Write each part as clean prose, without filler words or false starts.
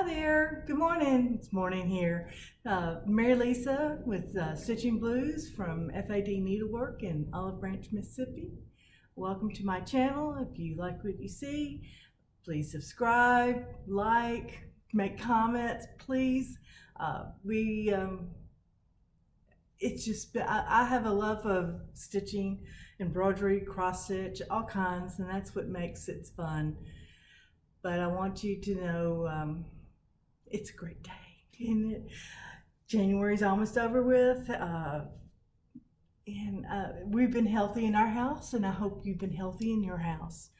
there, good morning. It's morning here. Mary Lisa with Stitchin Blues from FAD Needlework in Olive Branch, Mississippi. Welcome to my channel. If you like what you see, please subscribe, like, make comments, please. It's just, I have a love of stitching, embroidery, cross stitch, all kinds, and that's what makes it fun. But I want you to know it's a great day, isn't it? January's almost over with, and we've been healthy in our house, and I hope you've been healthy in your house.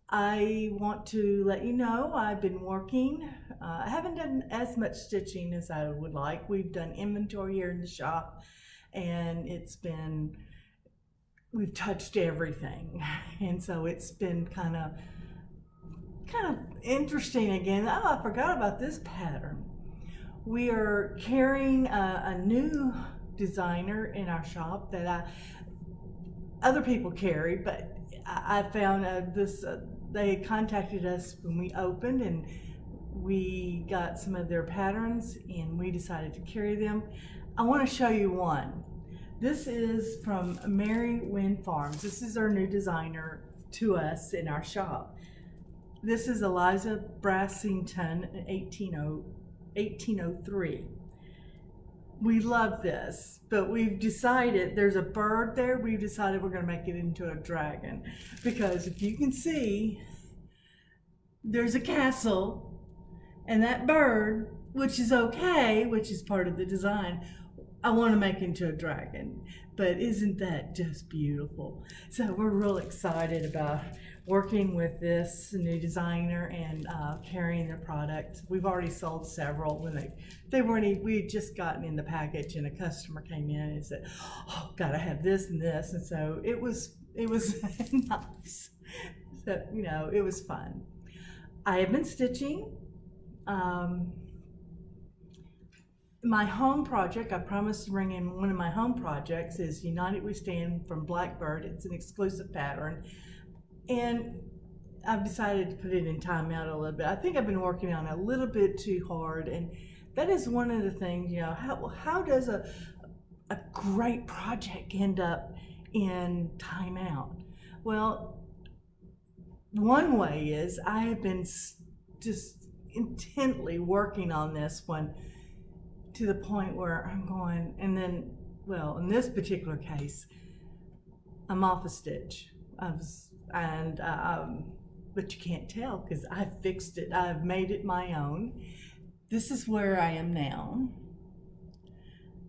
I want to let you know I've been working. I haven't done as much stitching as I would like. We've done inventory here in the shop, and we've touched everything, and so it's been kind of interesting again. Oh, I forgot about this pattern. We are carrying a new designer in our shop that other people carry, but I found they contacted us when we opened, and we got some of their patterns and we decided to carry them. I want to show you one. This is from Mary Wynn Farms. This is our new designer to us in our shop. This is Eliza Brassington, 1803. We love this, but we've decided, there's a bird there, we've decided we're going to make it into a dragon. Because if you can see, there's a castle, and that bird, which is okay, which is part of the design, I want to make into a dragon. But isn't that just beautiful? So we're real excited about working with this new designer and carrying their product. We've already sold several. When we had just gotten in the package, and a customer came in and said, "Oh, gotta have this and this," and so it was nice. So it was fun. I have been stitching. My home project, I promised to bring in one of my home projects, is United We Stand from Blackbird. It's an exclusive pattern, and I've decided to put it in timeout a little bit. I think I've been working on it a little bit too hard, and that is one of the things, how does a great project end up in timeout? Well, one way is I have been just intently working on this one to the point where I'm going, and then, well, in this particular case, I'm off a stitch. But you can't tell because I fixed it. I've made it my own. This is where I am now.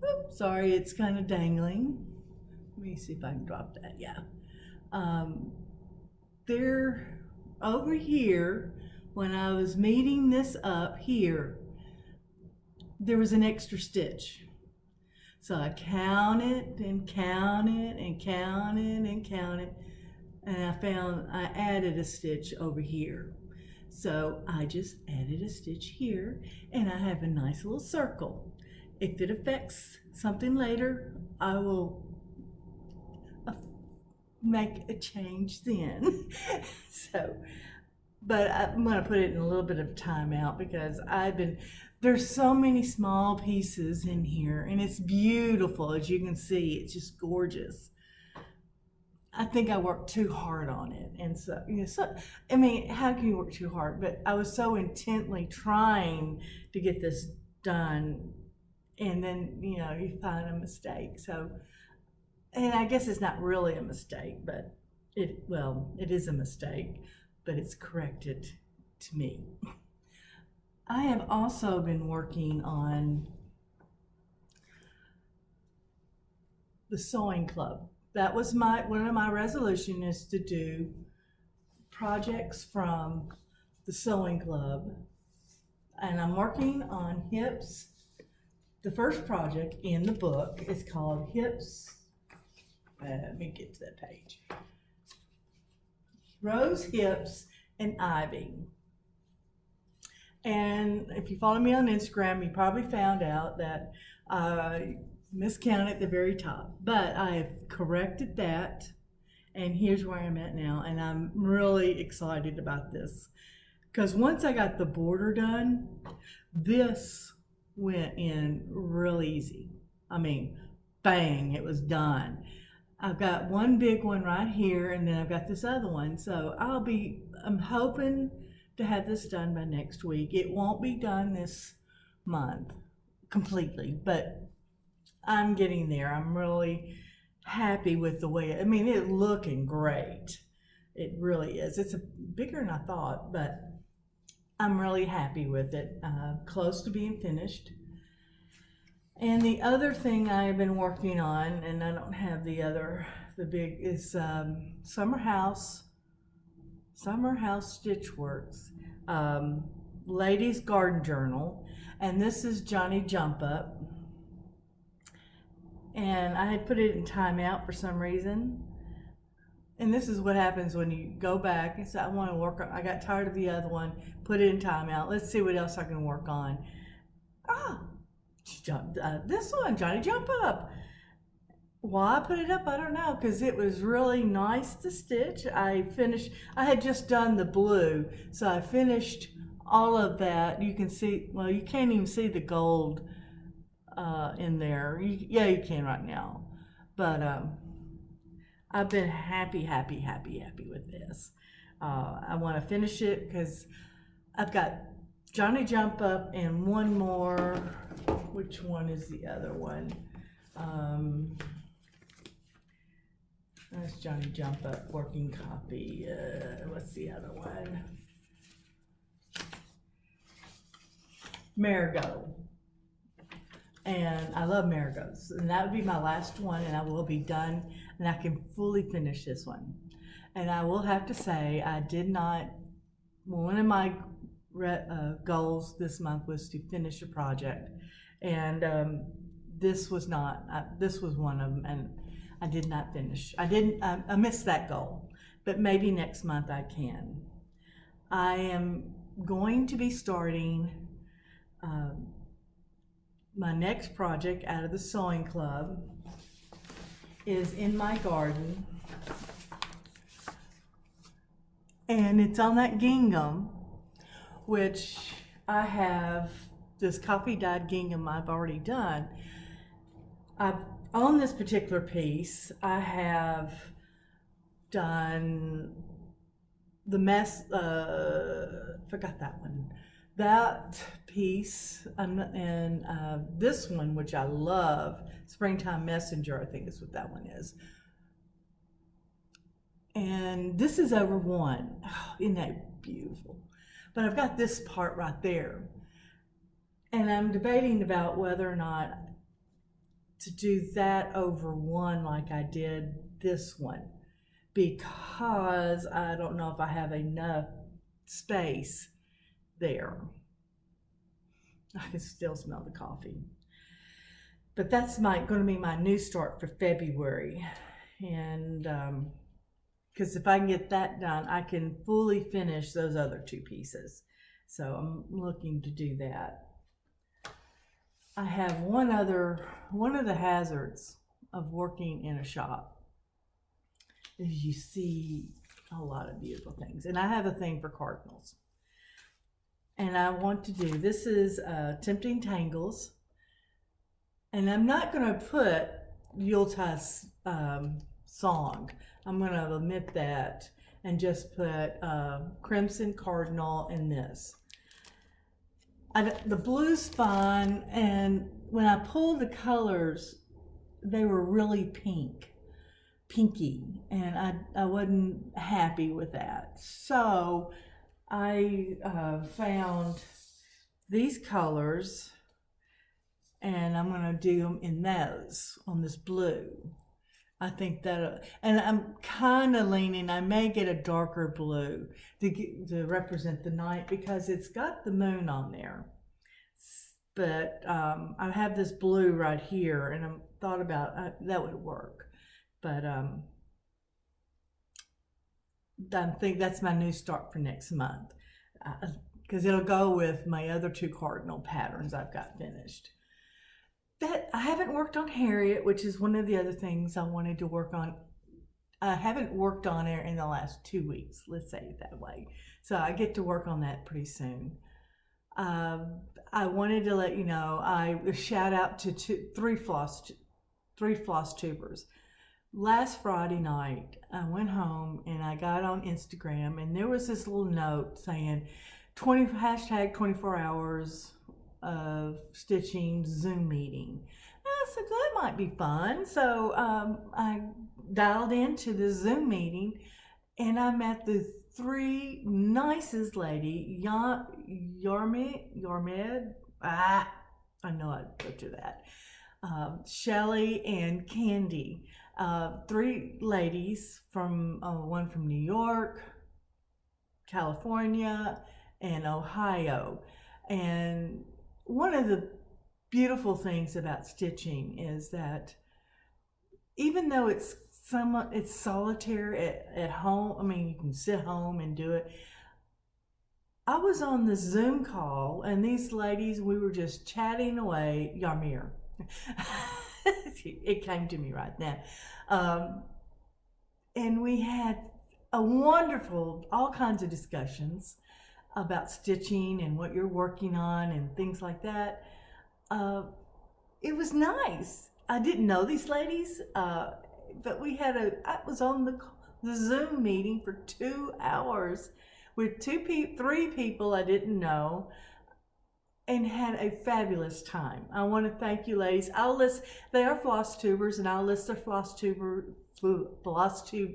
Oops, sorry, it's kind of dangling. Let me see if I can drop that. Yeah. There, over here, when I was meeting this up here, there was an extra stitch. So I counted and counted and counted and counted, and I found I added a stitch over here. So I just added a stitch here, and I have a nice little circle. If it affects something later, I will make a change then. But I'm gonna put it in a little bit of timeout because there's so many small pieces in here, and it's beautiful. As you can see, it's just gorgeous. I think I worked too hard on it, and so I mean, how can you work too hard? But I was so intently trying to get this done, and then you find a mistake. So, and I guess it's not really a mistake, but it is a mistake, but it's corrected to me. I have also been working on the sewing club. That was one of my resolutions, is to do projects from the sewing club. And I'm working on hips. The first project in the book is called Hips. Let me get to that page. Rose, hips, and ivy. And if you follow me on Instagram, you probably found out that I miscounted the very top, but I have corrected that, and here's where I'm at now, and I'm really excited about this. because once I got the border done, this went in real easy. I mean, bang, it was done. I've got one big one right here, and then I've got this other one. So I'm hoping to have this done by next week. It won't be done this month completely, but I'm getting there. I'm really happy with the way, it's looking great. It really is. It's bigger than I thought, but I'm really happy with it. Close to being finished. And the other thing I've been working on, and I don't have the big, is Summer House Stitchworks, Ladies Garden Journal, and this is Johnny Jump Up. And I had put it in timeout for some reason. And this is what happens when you go back and say, I got tired of the other one, put it in timeout. Let's see what else I can work on. This one, Johnny Jump Up. Why I put it up, I don't know, because it was really nice to stitch. I had just done the blue, so I finished all of that. You can see, well, you can't even see the gold in there. Yeah, you can right now. But I've been happy with this. I want to finish it because I've got Johnny Jump Up and one more. Which one is the other one? That's Johnny Jump Up working copy. What's the other one? Marigold. And I love marigolds, and that would be my last one, and I will be done, and I can fully finish this one. And I will have to say, one of my goals this month was to finish a project, and this was one of them, and I did not finish. I missed that goal, but maybe next month I can. I am going to be starting my next project out of the sewing club is in my garden, and it's on that gingham, which I have this coffee dyed gingham I've already done. On this particular piece, I have done the forgot that one. That piece, and this one, which I love, Springtime Messenger, I think is what that one is. And this is over one. Oh, isn't that beautiful? But I've got this part right there. And I'm debating about whether or not to do that over one like I did this one, because I don't know if I have enough space there. I can still smell the coffee. But that's going to be my new start for February. And because if I can get that done, I can fully finish those other two pieces. So I'm looking to do that. I have one of the hazards of working in a shop is you see a lot of beautiful things. And I have a thing for cardinals. And I want to do, this is Tempting Tangles. And I'm not going to put Yuletide song. I'm going to omit that and just put Crimson Cardinal in this. The blue's fine, and when I pulled the colors, they were really pinky, and I wasn't happy with that. So I found these colors, and I'm going to do them in those, on this blue. I think that, and I'm kind of leaning, I may get a darker blue to represent the night, because it's got the moon on there. But I have this blue right here, and I thought about that would work. But I think that's my new start for next month, because it'll go with my other two cardinal patterns I've got finished. That I haven't worked on Harriet, which is one of the other things I wanted to work on I haven't worked on it in the last 2 weeks, let's say it that way. So I get to work on that pretty soon. I wanted to let you know, I shout out to three floss tubers. Last Friday night, I went home and I got on Instagram, and there was this little note saying hashtag 24 hours of stitching Zoom meeting. And I said, that might be fun. So I dialed into the Zoom meeting, and I met the three nicest lady, Yarmir, I know I'd butcher that, Shelley and Kanday, three ladies from, one from New York, California, and Ohio. And one of the beautiful things about stitching is that even though it's solitary at home, I mean, you can sit home and do it. I was on the Zoom call, and these ladies, we were just chatting away. Yarmir. It came to me right now. And we had a wonderful, all kinds of discussions about stitching and what you're working on and things like that. It was nice. I didn't know these ladies, but I was on the Zoom meeting for 2 hours with three people I didn't know, and had a fabulous time. I want to thank you, ladies. They are floss tubers, and I'll list their floss tube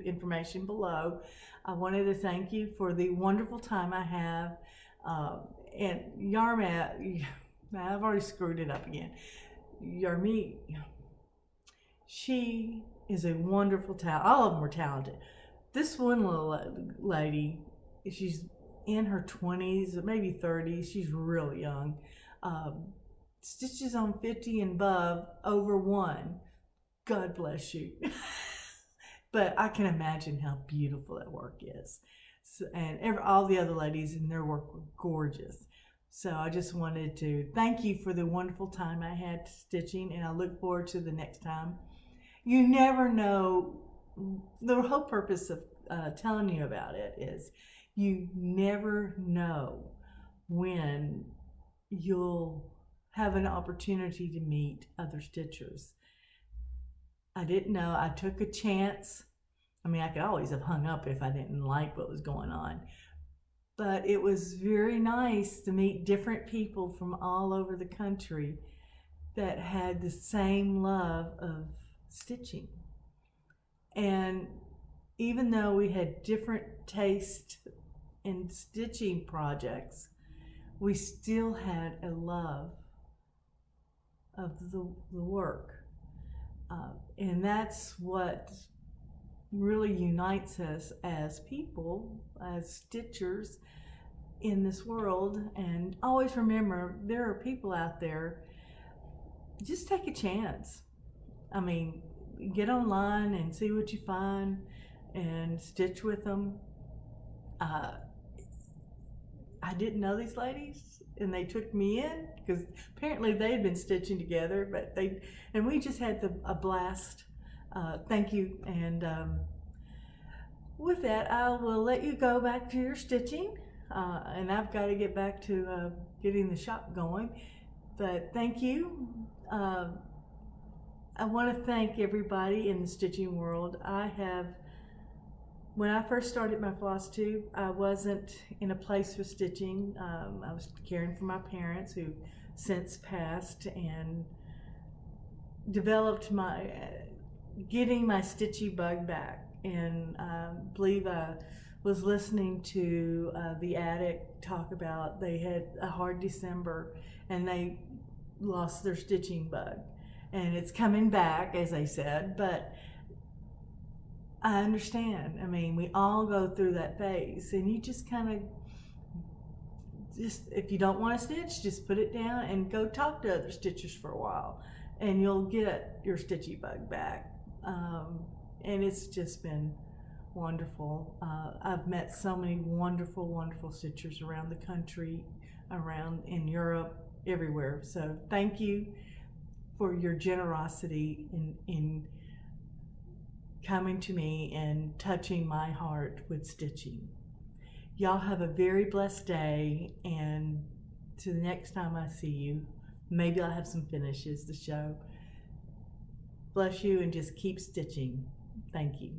information below. I wanted to thank you for the wonderful time I have. And Yarmir, I've already screwed it up again. Yarmir, she is a wonderful talent. All of them were talented. This one little lady, she's in her 20s, maybe 30s. She's real young. Stitches on 50 and above, over 1. God bless you. But I can imagine how beautiful that work is. So, and all the other ladies in their work were gorgeous. So I just wanted to thank you for the wonderful time I had stitching, and I look forward to the next time. You never know. The whole purpose of telling you about it is you never know when you'll have an opportunity to meet other stitchers. I didn't know. I took a chance. I mean, I could always have hung up if I didn't like what was going on. But it was very nice to meet different people from all over the country that had the same love of stitching. And even though we had different tastes in stitching projects, we still had a love of the work. And that's what really unites us as people, as stitchers in this world. And always remember, there are people out there, just take a chance. I mean, get online and see what you find and stitch with them. I didn't know these ladies, and they took me in because apparently they had been stitching together, and we just had a blast. Thank you, and with that, I will let you go back to your stitching, and I've got to get back to getting the shop going. But thank you. I want to thank everybody in the stitching world. When I first started my floss tube, I wasn't in a place for stitching. I was caring for my parents who since passed, and developed getting my stitchy bug back. And I believe I was listening to the Attic talk about they had a hard December and they lost their stitching bug. And it's coming back, as they said, but I understand. I mean, we all go through that phase, and you just kind of, if you don't want to stitch, just put it down and go talk to other stitchers for a while, and you'll get your stitchy bug back. And it's just been wonderful. I've met so many wonderful, wonderful stitchers around the country, in Europe, everywhere. So thank you for your generosity in coming to me and touching my heart with stitching. Y'all have a very blessed day, and to the next time I see you, maybe I'll have some finishes to show. Bless you, and just keep stitching. Thank you.